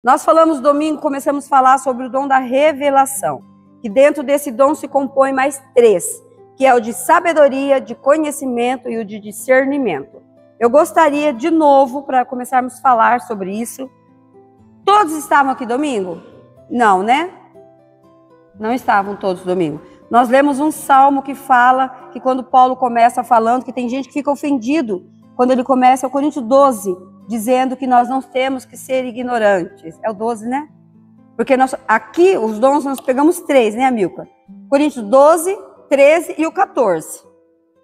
Nós falamos domingo, começamos a falar sobre o dom da revelação, que dentro desse dom se compõe mais 3, que é o de sabedoria, de conhecimento e o de discernimento. Eu gostaria de novo, para começarmos a falar sobre isso. Todos estavam aqui domingo? Não, né? Não estavam todos domingo. Nós lemos um salmo que fala que quando Paulo começa falando, que tem gente que fica ofendido quando ele começa, é o Coríntios 12, dizendo que nós não temos que ser ignorantes. É o 12, né? Porque nós, aqui, os dons, nós pegamos 3, né, Amilcar? Coríntios 12, 13 e o 14.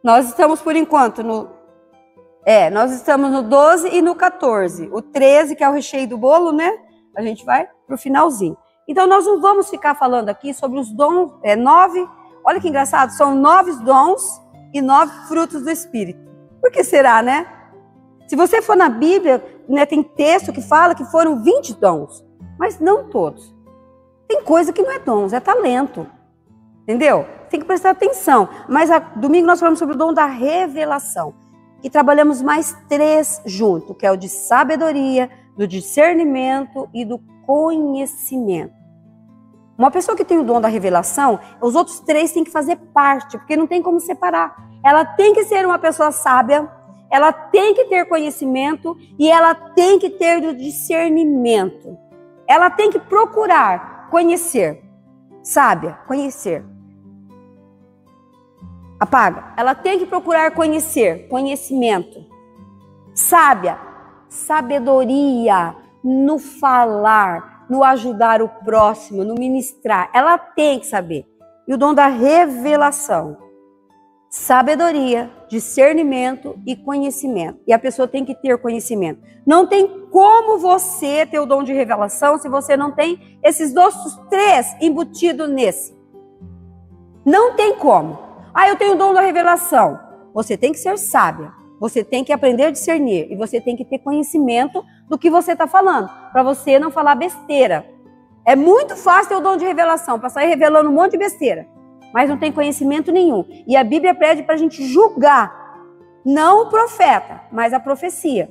Nós estamos, por enquanto, nós estamos no 12 e no 14. O 13, que é o recheio do bolo, né? A gente vai pro finalzinho. Então, nós não vamos ficar falando aqui sobre os dons, 9, olha que engraçado, são 9 dons e 9 frutos do Espírito. Por que será, né? Se você for na Bíblia, né, tem texto que fala que foram 20 dons, mas não todos. Tem coisa que não é dons, é talento, entendeu? Tem que prestar atenção. Mas domingo nós falamos sobre o dom da revelação, e trabalhamos mais 3 junto, que é o de sabedoria, do discernimento e do conhecimento. Uma pessoa que tem o dom da revelação, os outros 3 têm que fazer parte, porque não tem como separar. Ela tem que ser uma pessoa sábia, ela tem que ter conhecimento e ela tem que ter o discernimento. Ela tem que procurar conhecer. Sábia, conhecer. Apaga. Ela tem que procurar conhecer, conhecimento. Sábia, sabedoria no falar, no ajudar o próximo, no ministrar. Ela tem que saber. E o dom da revelação. Sabedoria, discernimento e conhecimento. E a pessoa tem que ter conhecimento. Não tem como você ter o dom de revelação se você não tem esses outros 3 embutidos nesse. Não tem como. Eu tenho o dom da revelação. Você tem que ser sábia. Você tem que aprender a discernir. E você tem que ter conhecimento do que você está falando. Para você não falar besteira. É muito fácil ter o dom de revelação. Para sair revelando um monte de besteira. Mas não tem conhecimento nenhum. E a Bíblia pede para a gente julgar. Não o profeta, mas a profecia.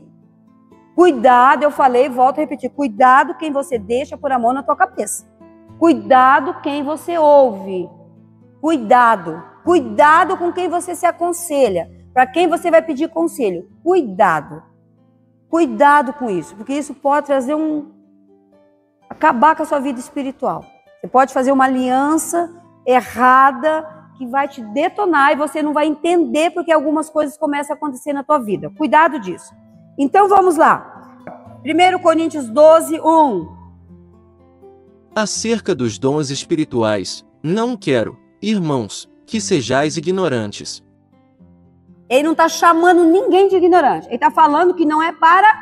Cuidado, eu falei, volto a repetir. Cuidado quem você deixa pôr a mão na tua cabeça. Cuidado quem você ouve. Cuidado. Cuidado com quem você se aconselha. Para quem você vai pedir conselho. Cuidado. Cuidado com isso. Porque isso pode trazer acabar com a sua vida espiritual. Você pode fazer uma aliança errada que vai te detonar e você não vai entender porque algumas coisas começam a acontecer na tua vida. Cuidado disso. Então vamos lá. 1 Coríntios 12, 1. Acerca dos dons espirituais, não quero, irmãos, que sejais ignorantes. Ele não está chamando ninguém de ignorante. Ele está falando que não é para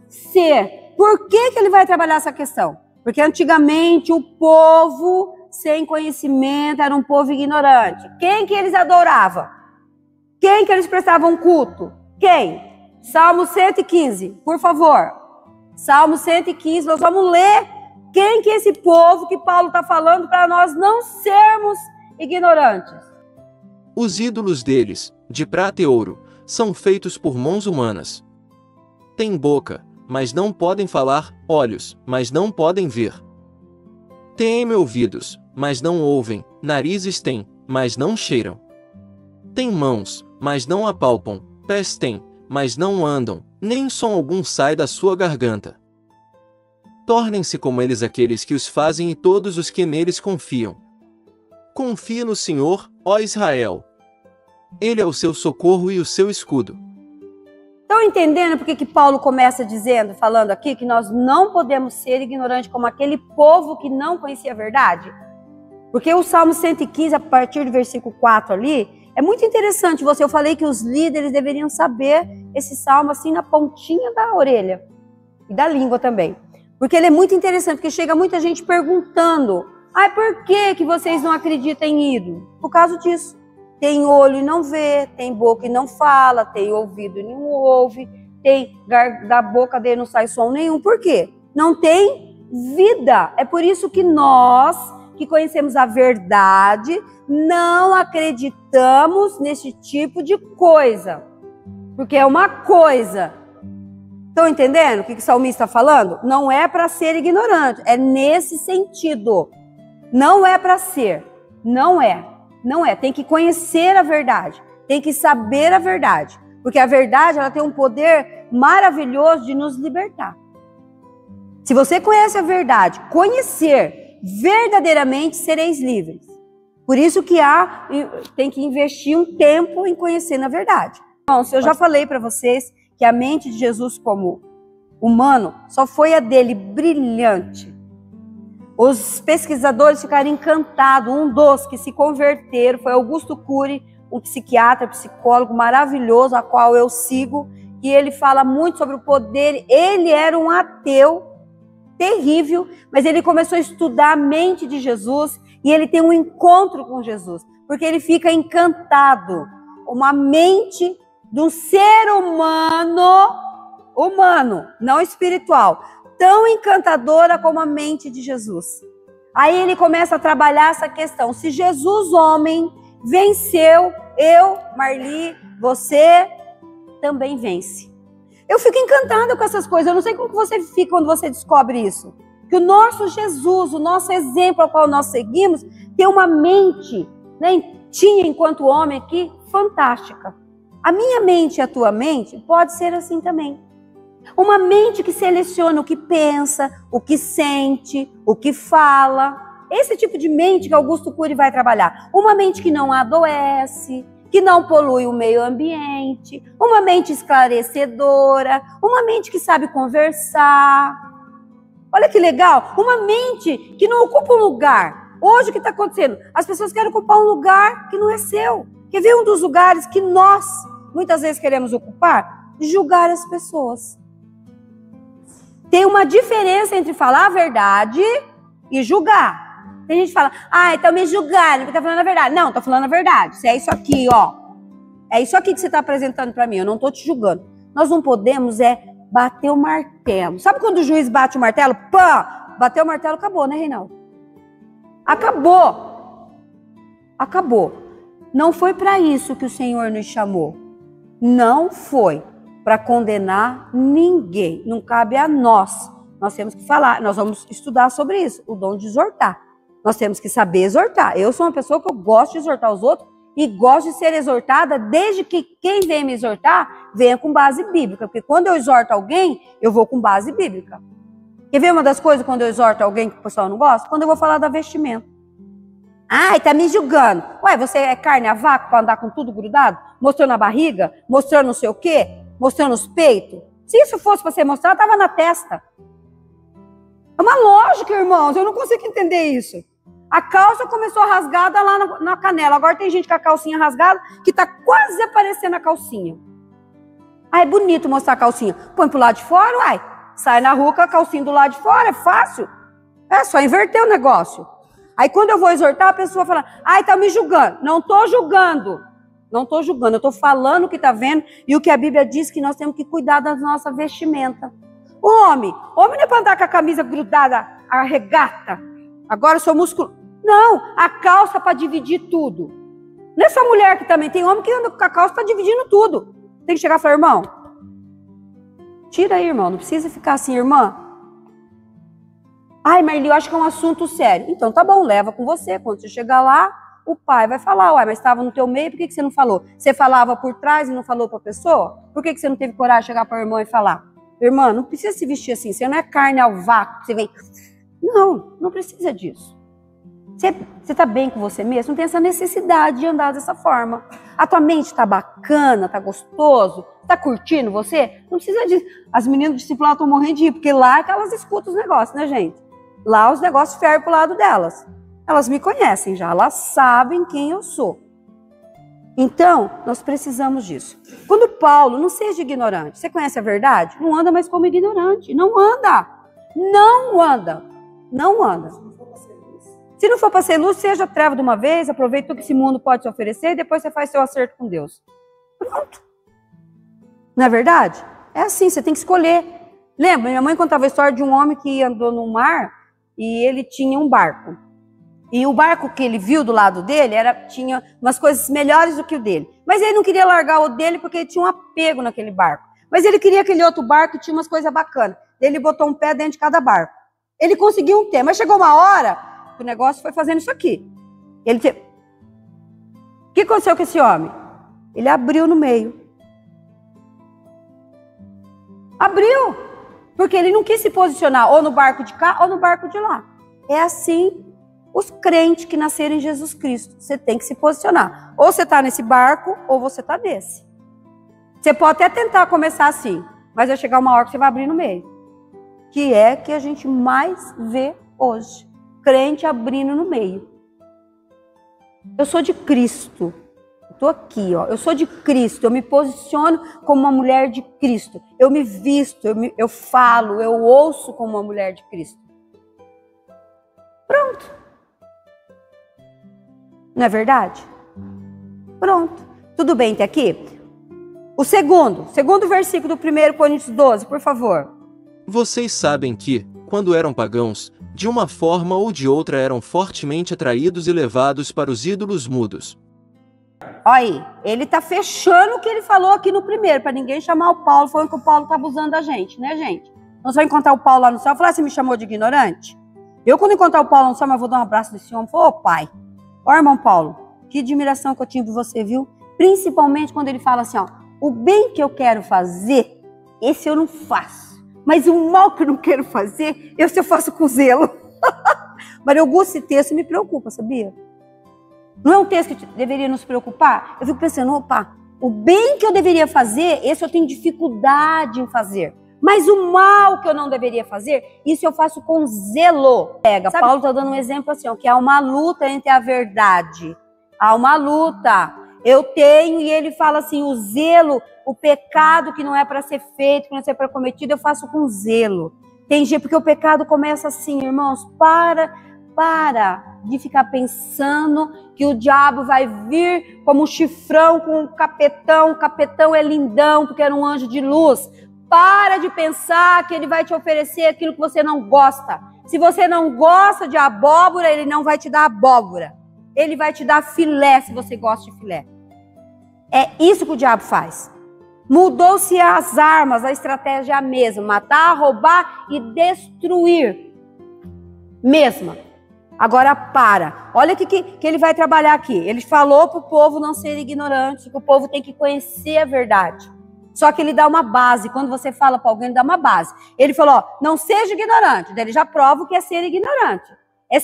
ser. Por que ele vai trabalhar essa questão? Porque antigamente o povo sem conhecimento era um povo ignorante. Quem que eles adoravam? Quem que eles prestavam culto? Quem? Salmo 115, por favor. Salmo 115, nós vamos ler quem que é esse povo que Paulo está falando para nós não sermos ignorantes. Os ídolos deles, de prata e ouro, são feitos por mãos humanas. Têm boca, mas não podem falar, olhos, mas não podem ver. Têm ouvidos, mas não ouvem, narizes têm, mas não cheiram. Têm mãos, mas não apalpam, pés têm, mas não andam, nem som algum sai da sua garganta. Tornem-se como eles aqueles que os fazem e todos os que neles confiam. Confie no Senhor, ó Israel. Ele é o seu socorro e o seu escudo. Estão entendendo por que Paulo começa falando aqui que nós não podemos ser ignorantes como aquele povo que não conhecia a verdade? Porque o Salmo 115, a partir do versículo 4 ali, é muito interessante. Eu falei que os líderes deveriam saber esse salmo assim na pontinha da orelha e da língua também. Porque ele é muito interessante, porque chega muita gente perguntando: por que vocês não acreditam em ídolo? Por causa disso. Tem olho e não vê, tem boca e não fala, tem ouvido e não ouve, da boca dele não sai som nenhum. Por quê? Não tem vida. É por isso que nós, que conhecemos a verdade, não acreditamos nesse tipo de coisa. Porque é uma coisa. Estão entendendo o que o salmista está falando? Não é para ser ignorante, é nesse sentido. Não é para ser, não é. Tem que conhecer a verdade, tem que saber a verdade. Porque a verdade, ela tem um poder maravilhoso de nos libertar. Se você conhece a verdade, conhecer, verdadeiramente sereis livres. Por isso que tem que investir um tempo em conhecer na verdade. Bom, eu já falei para vocês que a mente de Jesus como humano só foi a dele brilhante. Os pesquisadores ficaram encantados. Um dos que se converteram foi Augusto Cury, um psiquiatra, psicólogo maravilhoso, a qual eu sigo, e ele fala muito sobre o poder. Ele era um ateu terrível, mas ele começou a estudar a mente de Jesus e ele tem um encontro com Jesus, porque ele fica encantado. Uma mente de um ser humano, não espiritual, tão encantadora como a mente de Jesus. Aí ele começa a trabalhar essa questão. Se Jesus, homem, venceu, eu, Marli, você também vence. Eu fico encantada com essas coisas. Eu não sei como que você fica quando você descobre isso. Que o nosso Jesus, o nosso exemplo ao qual nós seguimos, tem uma mente, né, tinha enquanto homem aqui, fantástica. A minha mente e a tua mente pode ser assim também. Uma mente que seleciona o que pensa, o que sente, o que fala. Esse tipo de mente que Augusto Cury vai trabalhar. Uma mente que não adoece, que não polui o meio ambiente, uma mente esclarecedora, uma mente que sabe conversar. Olha que legal, uma mente que não ocupa um lugar. Hoje o que está acontecendo? As pessoas querem ocupar um lugar que não é seu. Quer ver um dos lugares que nós muitas vezes queremos ocupar? Julgar as pessoas. Tem uma diferença entre falar a verdade e julgar. Tem gente que fala, tá me julgando, que tá falando a verdade. Não, tô falando a verdade. Se é isso aqui, ó. É isso aqui que você tá apresentando para mim, eu não tô te julgando. Nós não podemos bater o martelo. Sabe quando o juiz bate o martelo? Pá! Bateu o martelo, acabou, né, Reinaldo? Acabou. Acabou. Não foi para isso que o Senhor nos chamou. Não foi para condenar ninguém. Não cabe a nós. Nós temos que falar, nós vamos estudar sobre isso, o dom de exortar. Nós temos que saber exortar. Eu sou uma pessoa que eu gosto de exortar os outros e gosto de ser exortada desde que quem vem me exortar venha com base bíblica. Porque quando eu exorto alguém, eu vou com base bíblica. Quer ver uma das coisas quando eu exorto alguém que o pessoal não gosta? Quando eu vou falar da vestimenta. Tá me julgando. Ué, você é carne a vácuo para andar com tudo grudado? Mostrando a barriga? Mostrando não sei o quê? Mostrando os peitos? Se isso fosse para você mostrar, estava na testa. É uma lógica, irmãos. Eu não consigo entender isso. A calça começou rasgada lá na canela. Agora tem gente com a calcinha rasgada que está quase aparecendo a calcinha. É bonito mostrar a calcinha. Põe pro lado de fora, uai. Sai na rua com a calcinha do lado de fora, é fácil. É só inverter o negócio. Aí quando eu vou exortar, a pessoa fala, tá me julgando. Não estou julgando. Não estou julgando. Eu estou falando o que está vendo e o que a Bíblia diz que nós temos que cuidar da nossa vestimenta. Homem não é para andar com a camisa grudada, a regata. Agora eu sou músculo. Não, a calça para dividir tudo. Não é só mulher que também tem homem que anda com a calça para dividindo tudo. Tem que chegar e falar, irmão, tira aí, irmão, não precisa ficar assim, irmã. Marli, eu acho que é um assunto sério. Então tá bom, leva com você. Quando você chegar lá, o pai vai falar, mas estava no teu meio, por que você não falou? Você falava por trás e não falou para a pessoa? Por que você não teve coragem de chegar para a irmã e falar? Irmã, não precisa se vestir assim, você não é carne ao vácuo, você vem... Não precisa disso. Você está bem com você mesmo? Não tem essa necessidade de andar dessa forma. A tua mente está bacana, está gostoso, está curtindo você? Não precisa disso. As meninas do discipulado estão morrendo de rir, porque lá é que elas escutam os negócios, né, gente? Lá os negócios fervem pro lado delas. Elas me conhecem já, elas sabem quem eu sou. Então, nós precisamos disso. Quando Paulo, não seja ignorante, você conhece a verdade? Não anda mais como ignorante, não anda. Não anda. Não anda. Se não for para ser luz, seja treva de uma vez, aproveita o que esse mundo pode te oferecer e depois você faz seu acerto com Deus. Pronto. Não é verdade? É assim, você tem que escolher. Lembra, minha mãe contava a história de um homem que andou no mar e ele tinha um barco. E o barco que ele viu do lado dele tinha umas coisas melhores do que o dele. Mas ele não queria largar o dele porque ele tinha um apego naquele barco. Mas ele queria aquele outro barco que tinha umas coisas bacanas. Ele botou um pé dentro de cada barco. Ele conseguiu um tempo, mas chegou uma hora que o negócio foi fazendo isso aqui. O que aconteceu com esse homem? Ele abriu no meio. Abriu. Porque ele não quis se posicionar ou no barco de cá ou no barco de lá. É assim os crentes que nasceram em Jesus Cristo. Você tem que se posicionar. Ou você está nesse barco ou você está nesse. Você pode até tentar começar assim, mas vai chegar uma hora que você vai abrir no meio. Que é que a gente mais vê hoje. Crente abrindo no meio. Eu sou de Cristo. Estou aqui, ó. Eu sou de Cristo. Eu me posiciono como uma mulher de Cristo. Eu me visto, eu falo, eu ouço como uma mulher de Cristo. Pronto. Não é verdade? Pronto. Tudo bem até aqui? O segundo versículo do 1 Coríntios 12, por favor. Vocês sabem que, quando eram pagãos, de uma forma ou de outra eram fortemente atraídos e levados para os ídolos mudos. Olha aí, ele está fechando o que ele falou aqui no primeiro, para ninguém chamar o Paulo, falando que o Paulo está abusando da gente, né, gente? Nós vamos encontrar o Paulo lá no céu e falar, você me chamou de ignorante? Eu, quando encontrar o Paulo no céu, eu vou dar um abraço desse homem. Ô, pai, ó, irmão Paulo, que admiração que eu tive de você, viu? Principalmente quando ele fala assim, ó, o bem que eu quero fazer, esse eu não faço. Mas o mal que eu não quero fazer, esse eu faço com zelo. Mas eu gosto desse texto e me preocupa, sabia? Não é um texto que deveria nos preocupar? Eu fico pensando, opa, o bem que eu deveria fazer, esse eu tenho dificuldade em fazer. Mas o mal que eu não deveria fazer, isso eu faço com zelo. Paulo está dando um exemplo assim, ó, que há uma luta entre a verdade. Há uma luta. Eu tenho, e ele fala assim, o zelo, o pecado que não é para ser feito, que não é para ser cometido, eu faço com zelo. Tem gente, porque o pecado começa assim, irmãos, para de ficar pensando que o diabo vai vir como um chifrão com um capetão. O capetão é lindão, porque era um anjo de luz. Para de pensar que ele vai te oferecer aquilo que você não gosta. Se você não gosta de abóbora, ele não vai te dar abóbora. Ele vai te dar filé, se você gosta de filé. É isso que o diabo faz. Mudou-se as armas, a estratégia é a mesma. Matar, roubar e destruir. Mesma. Agora para. Olha o que ele vai trabalhar aqui. Ele falou para o povo não ser ignorante, que o povo tem que conhecer a verdade. Só que ele dá uma base. Quando você fala para alguém, ele dá uma base. Ele falou, ó, não seja ignorante. Daí ele já prova o que é ser ignorante. É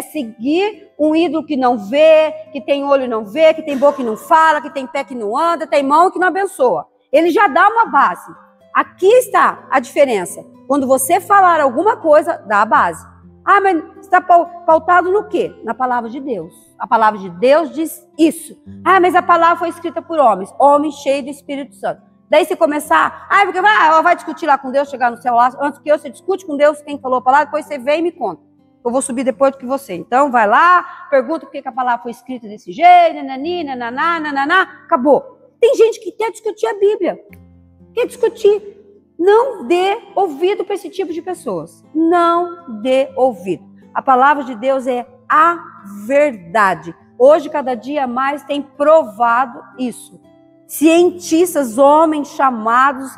seguir um ídolo que não vê, que tem olho e não vê, que tem boca e não fala, que tem pé que não anda, tem mão que não abençoa. Ele já dá uma base. Aqui está a diferença. Quando você falar alguma coisa, dá a base. Ah, mas está pautado no quê? Na palavra de Deus. A palavra de Deus diz isso. Ah, mas a palavra foi escrita por homens. Homens cheios do Espírito Santo. Daí você começar, porque vai discutir lá com Deus, chegar no céu lá, antes que você discute com Deus quem falou a palavra, depois você vem e me conta. Eu vou subir depois do que você. Então vai lá, pergunta por que a palavra foi escrita desse jeito, nanani, nananá, nananá, acabou. Tem gente que quer discutir a Bíblia. Quer discutir. Não dê ouvido para esse tipo de pessoas. Não dê ouvido. A palavra de Deus é a verdade. Hoje, cada dia mais, tem provado isso. Cientistas, homens chamados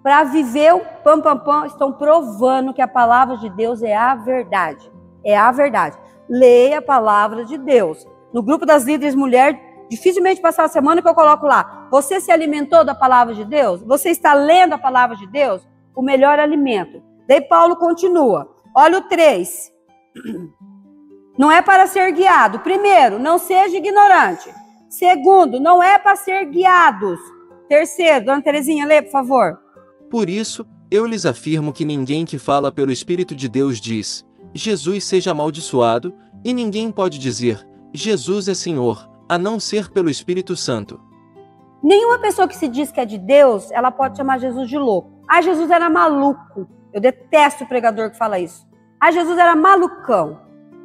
para viver o pam, estão provando que a palavra de Deus é a verdade. É a verdade. Leia a palavra de Deus. No grupo das líderes mulheres, dificilmente passar a semana que eu coloco lá. Você se alimentou da palavra de Deus? Você está lendo a palavra de Deus? O melhor alimento. Daí Paulo continua. Olha o 3. Não é para ser guiado. Primeiro, não seja ignorante. Segundo, não é para ser guiados. Terceiro, dona Terezinha, lê, por favor. Por isso, eu lhes afirmo que ninguém que fala pelo Espírito de Deus diz, Jesus seja amaldiçoado, e ninguém pode dizer, Jesus é Senhor, a não ser pelo Espírito Santo. Nenhuma pessoa que se diz que é de Deus, ela pode chamar Jesus de louco. Ah, Jesus era maluco. Eu detesto o pregador que fala isso. Ah, Jesus era malucão.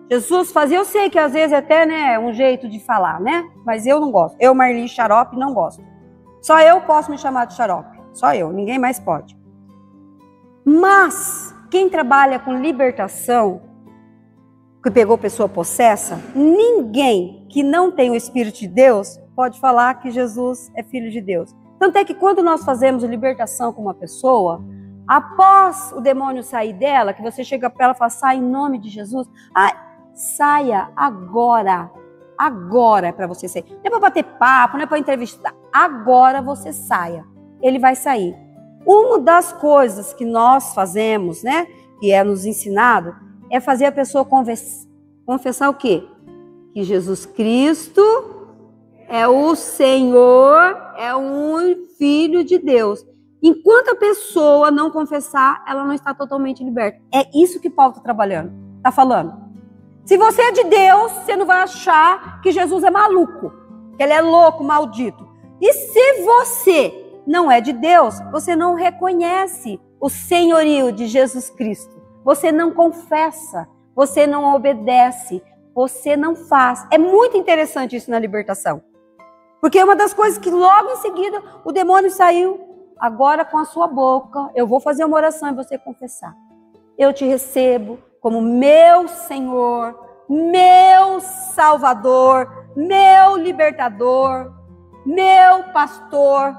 Jesus fazia, eu sei que às vezes até, né, um jeito de falar, né? Mas eu não gosto. Eu, Marli Xarope, não gosto. Só eu posso me chamar de xarope. Só eu, ninguém mais pode. Mas, quem trabalha com libertação, que pegou pessoa possessa, ninguém que não tem o Espírito de Deus pode falar que Jesus é Filho de Deus. Tanto é que quando nós fazemos libertação com uma pessoa, após o demônio sair dela, que você chega para ela e fala, sai em nome de Jesus, saia agora. Agora é para você sair. Não é para bater papo, não é para entrevistar. Agora você saia. Ele vai sair. Uma das coisas que nós fazemos, né, que é nos ensinado, é fazer a pessoa confessar o quê? Que Jesus Cristo é o Senhor, é o Filho de Deus. Enquanto a pessoa não confessar, ela não está totalmente liberta. É isso que Paulo está trabalhando, está falando. Se você é de Deus, você não vai achar que Jesus é maluco, que ele é louco, maldito. E se você não é de Deus, você não reconhece o senhorio de Jesus Cristo. Você não confessa, você não obedece, você não faz. É muito interessante isso na libertação. Porque é uma das coisas que logo em seguida o demônio saiu. Agora com a sua boca, eu vou fazer uma oração e você confessar. Eu te recebo como meu Senhor, meu Salvador, meu libertador, meu pastor.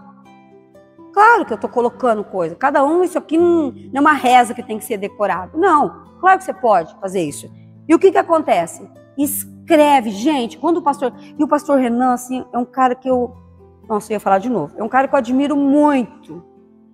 Claro que eu estou colocando coisa. Cada um, isso aqui não é uma reza que tem que ser decorado. Não, claro que você pode fazer isso. E o que acontece? Escreve, gente, quando o pastor... E o pastor Renan, assim, é um cara que eu... Nossa, eu ia falar de novo. É um cara que eu admiro muito.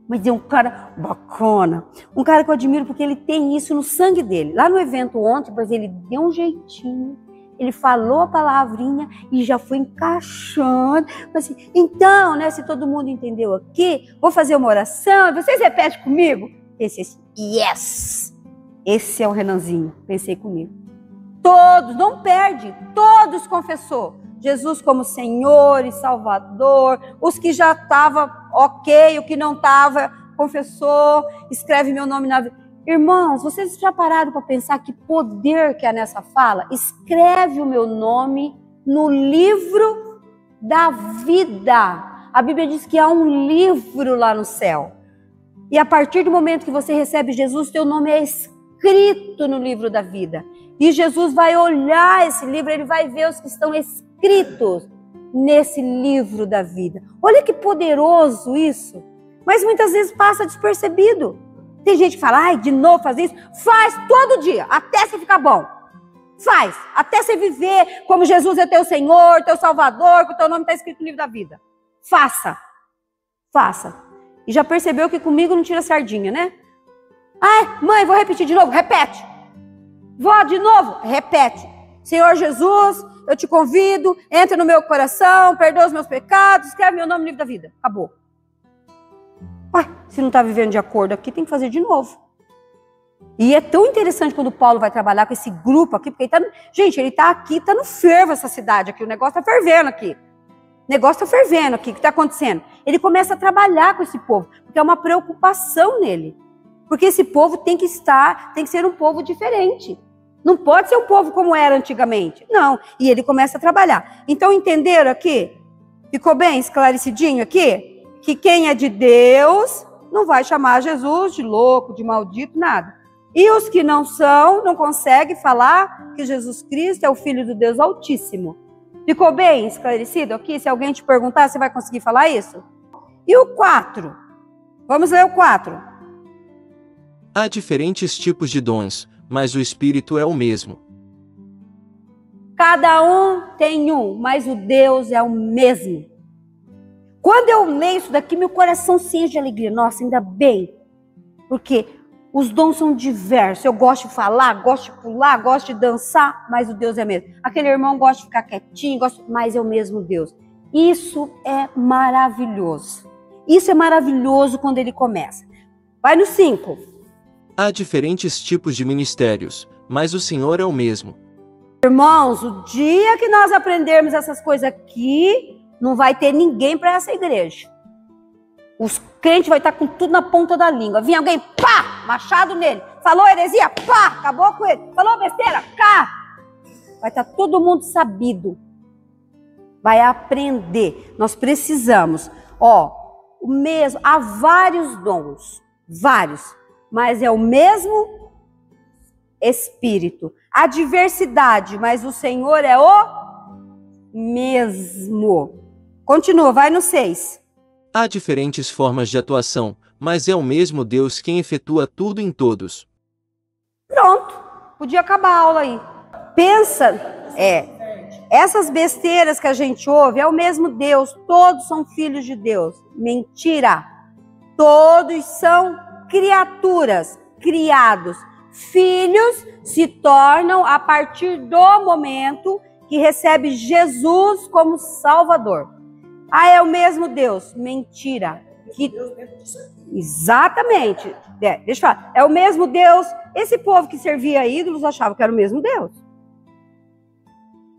Mas é um cara bacana. Um cara que eu admiro porque ele tem isso no sangue dele. Lá no evento ontem, mas ele deu um jeitinho. Ele falou a palavrinha e já foi encaixando. Assim, então, né, se todo mundo entendeu aqui, vou fazer uma oração. Vocês repetem comigo? Pensei assim, yes! Esse é o Renanzinho. Pensei comigo. Todos, não perde. Todos confessou. Jesus como Senhor e Salvador. Os que já estavam ok, o que não estava, confessou. Escreve meu nome na vida. Irmãos, vocês já pararam para pensar que poder que há nessa fala? Escreve o meu nome no livro da vida. A Bíblia diz que há um livro lá no céu. E a partir do momento que você recebe Jesus, teu nome é escrito no livro da vida. E Jesus vai olhar esse livro, ele vai ver os que estão escritos nesse livro da vida. Olha que poderoso isso. Mas muitas vezes passa despercebido. Tem gente que fala, ai, de novo fazer isso. Faz todo dia, até você ficar bom. Faz, até você viver como Jesus é teu Senhor, teu Salvador, que o teu nome está escrito no livro da vida. Faça, faça. E já percebeu que comigo não tira sardinha, né? Ai, mãe, vou repetir de novo. Repete. Vó, de novo. Repete. Senhor Jesus, eu te convido, entra no meu coração, perdoa os meus pecados, escreve meu nome no livro da vida. Acabou. Ué, se não está vivendo de acordo aqui, tem que fazer de novo. E é tão interessante quando o Paulo vai trabalhar com esse grupo aqui, porque ele tá, gente, ele está aqui, está no fervo essa cidade aqui, o negócio está fervendo aqui. O negócio está fervendo aqui, o que está acontecendo? Ele começa a trabalhar com esse povo, porque é uma preocupação nele. Porque esse povo tem que ser um povo diferente. Não pode ser um povo como era antigamente. Não, e ele começa a trabalhar. Então entenderam aqui? Ficou bem esclarecidinho aqui? Que quem é de Deus não vai chamar Jesus de louco, de maldito, nada. E os que não são, não conseguem falar que Jesus Cristo é o Filho do Deus Altíssimo. Ficou bem esclarecido aqui? Se alguém te perguntar, você vai conseguir falar isso? E o 4? Vamos ler o 4. Há diferentes tipos de dons, mas o Espírito é o mesmo. Cada um tem um, mas o Deus é o mesmo. Quando eu leio isso daqui, meu coração se enche de alegria. Nossa, ainda bem. Porque os dons são diversos. Eu gosto de falar, gosto de pular, gosto de dançar, mas o Deus é mesmo. Aquele irmão gosta de ficar quietinho, mas é o mesmo Deus. Isso é maravilhoso. Isso é maravilhoso quando ele começa. Vai no 5. Há diferentes tipos de ministérios, mas o Senhor é o mesmo. Irmãos, o dia que nós aprendermos essas coisas aqui, não vai ter ninguém para essa igreja. Os crentes vão estar com tudo na ponta da língua. Vinha alguém, pá, machado nele. Falou heresia, pá, acabou com ele. Falou besteira, cá. Vai estar todo mundo sabido. Vai aprender. Nós precisamos. O mesmo, há vários dons. Vários. Mas é o mesmo Espírito. Há diversidade, mas o Senhor é o mesmo. Continua, vai no 6. Há diferentes formas de atuação, mas é o mesmo Deus quem efetua tudo em todos. Pronto, podia acabar a aula aí. Pensa, essas besteiras que a gente ouve, é o mesmo Deus, todos são filhos de Deus. Mentira! Todos são criaturas, criados. Filhos se tornam a partir do momento que recebe Jesus como Salvador. Ah, é o mesmo Deus. Mentira. Exatamente. Deixa eu falar. É o mesmo Deus. Esse povo que servia ídolos achava que era o mesmo Deus.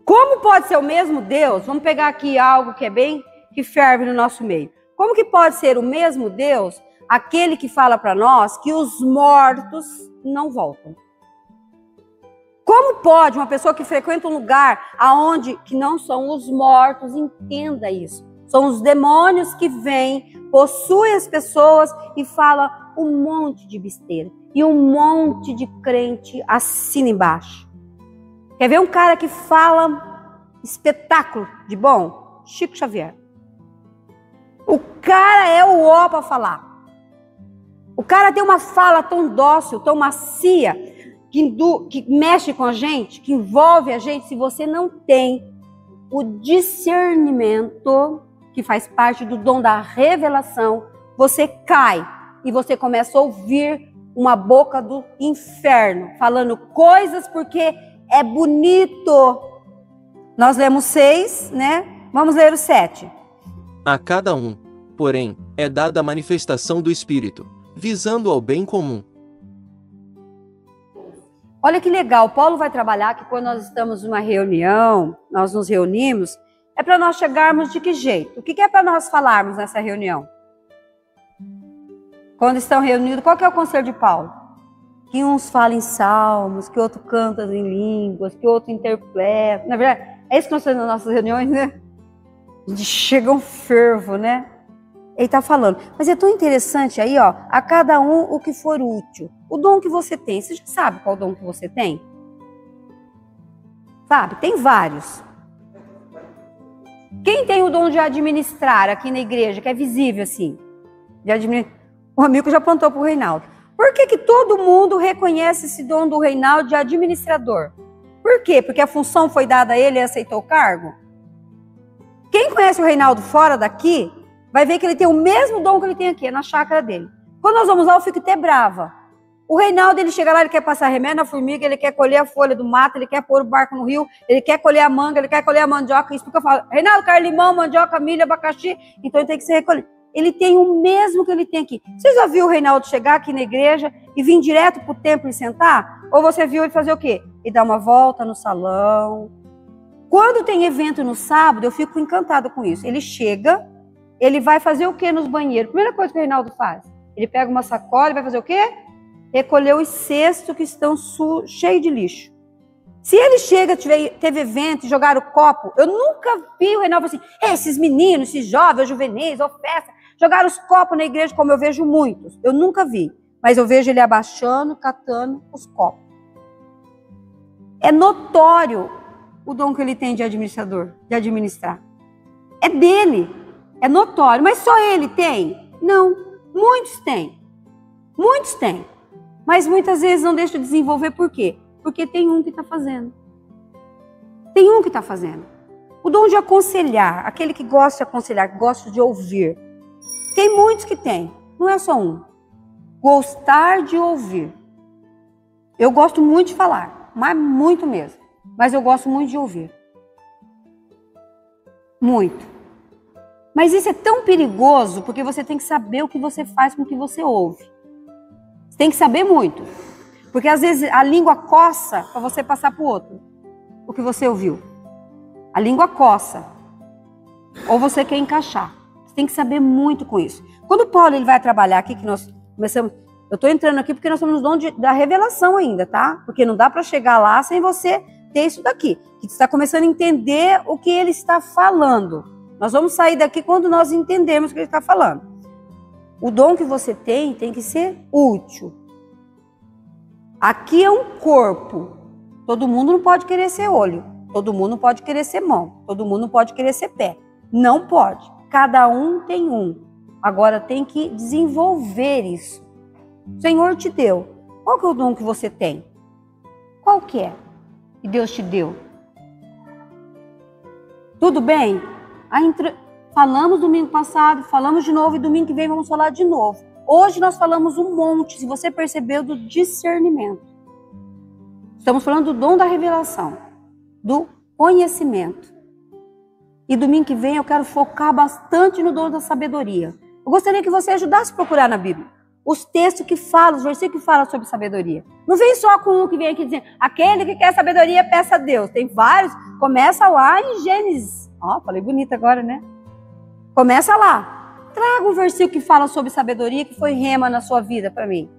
Como pode ser o mesmo Deus? Vamos pegar aqui algo que ferve no nosso meio. Como que pode ser o mesmo Deus, aquele que fala para nós que os mortos não voltam? Como pode uma pessoa que frequenta um lugar aonde que não são os mortos, entenda isso? São os demônios que vêm, possuem as pessoas e falam um monte de besteira. E um monte de crente assina embaixo. Quer ver um cara que fala espetáculo de bom? Chico Xavier. O cara é o ó para falar. O cara tem uma fala tão dócil, tão macia, que mexe com a gente, que envolve a gente. Se você não tem o discernimento, que faz parte do dom da revelação, você cai e você começa a ouvir uma boca do inferno, falando coisas porque é bonito. Nós lemos 6, né? Vamos ler o 7. A cada um, porém, é dada a manifestação do Espírito, visando ao bem comum. Olha que legal, Paulo vai trabalhar que quando nós estamos numa reunião, nós nos reunimos, é para nós chegarmos de que jeito? O que é para nós falarmos nessa reunião? Quando estão reunidos, qual que é o conselho de Paulo? Que uns falam em salmos, que outro canta em línguas, que outro interpreta. Na verdade, é isso que nós fazemos nas nossas reuniões, né? A gente chega um fervo, né? Ele está falando. Mas é tão interessante aí, ó, a cada um o que for útil. O dom que você tem, você já sabe qual dom que você tem? Sabe? Tem vários. Quem tem o dom de administrar aqui na igreja, que é visível assim? De administrar. O amigo já apontou para o Reinaldo. Por que todo mundo reconhece esse dom do Reinaldo de administrador? Por quê? Porque a função foi dada a ele e aceitou o cargo? Quem conhece o Reinaldo fora daqui, vai ver que ele tem o mesmo dom que ele tem aqui, na chácara dele. Quando nós vamos lá, eu fico até brava. O Reinaldo, ele chega lá, ele quer passar remédio na formiga, ele quer colher a folha do mato, ele quer pôr o barco no rio, ele quer colher a manga, ele quer colher a mandioca. Isso porque eu falo, Reinaldo, quer limão, mandioca, milho, abacaxi, então ele tem que ser recolhido. Ele tem o mesmo que ele tem aqui. Você já viu o Reinaldo chegar aqui na igreja e vir direto para o templo e sentar? Ou você viu ele fazer o quê? Ele dar uma volta no salão. Quando tem evento no sábado, eu fico encantada com isso. Ele chega, ele vai fazer o quê nos banheiros? Primeira coisa que o Reinaldo faz, ele pega uma sacola e vai fazer o quê? Recolher os cestos que estão cheios de lixo. Se ele chega, teve evento e jogar o copo, eu nunca vi o Reinaldo assim, esses meninos, esses jovens, juvenis, ou festa, jogaram os copos na igreja, como eu vejo muitos. Eu nunca vi, mas eu vejo ele abaixando, catando os copos. É notório o dom que ele tem de administrador, de administrar. É dele, é notório, mas só ele tem? Não, muitos têm. Muitos têm. Mas muitas vezes não deixa de desenvolver, por quê? Porque tem um que está fazendo. Tem um que está fazendo. O dom de aconselhar, aquele que gosta de aconselhar, que gosta de ouvir. Tem muitos que tem, não é só um. Gostar de ouvir. Eu gosto muito de falar, mas muito mesmo. Mas eu gosto muito de ouvir. Muito. Mas isso é tão perigoso, porque você tem que saber o que você faz com o que você ouve. Você tem que saber muito. Porque às vezes a língua coça para você passar para o outro o que você ouviu. A língua coça. Ou você quer encaixar. Você tem que saber muito com isso. Quando o Paulo ele vai trabalhar aqui, que nós começamos... Eu estou entrando aqui porque nós somos no dom da revelação ainda, tá? Porque não dá para chegar lá sem você ter isso daqui. Que você está começando a entender o que ele está falando. Nós vamos sair daqui quando nós entendermos o que ele está falando. O dom que você tem que ser útil. Aqui é um corpo. Todo mundo não pode querer ser olho. Todo mundo não pode querer ser mão. Todo mundo não pode querer ser pé. Não pode. Cada um tem um. Agora tem que desenvolver isso. O Senhor te deu. Qual que é o dom que você tem? Qual que é que Deus te deu? Tudo bem? Falamos domingo passado, falamos de novo e domingo que vem vamos falar de novo. Hoje nós falamos um monte, se você percebeu, do discernimento. Estamos falando do dom da revelação, do conhecimento. E domingo que vem eu quero focar bastante no dom da sabedoria. Eu gostaria que você ajudasse a procurar na Bíblia os textos que falam, os versículos que falam sobre sabedoria. Não vem só com um que vem aqui dizendo, aquele que quer sabedoria, peça a Deus. Tem vários, começa lá em Gênesis. Ó, falei bonito agora, né? Começa lá. Traga um versículo que fala sobre sabedoria, que foi rema na sua vida para mim.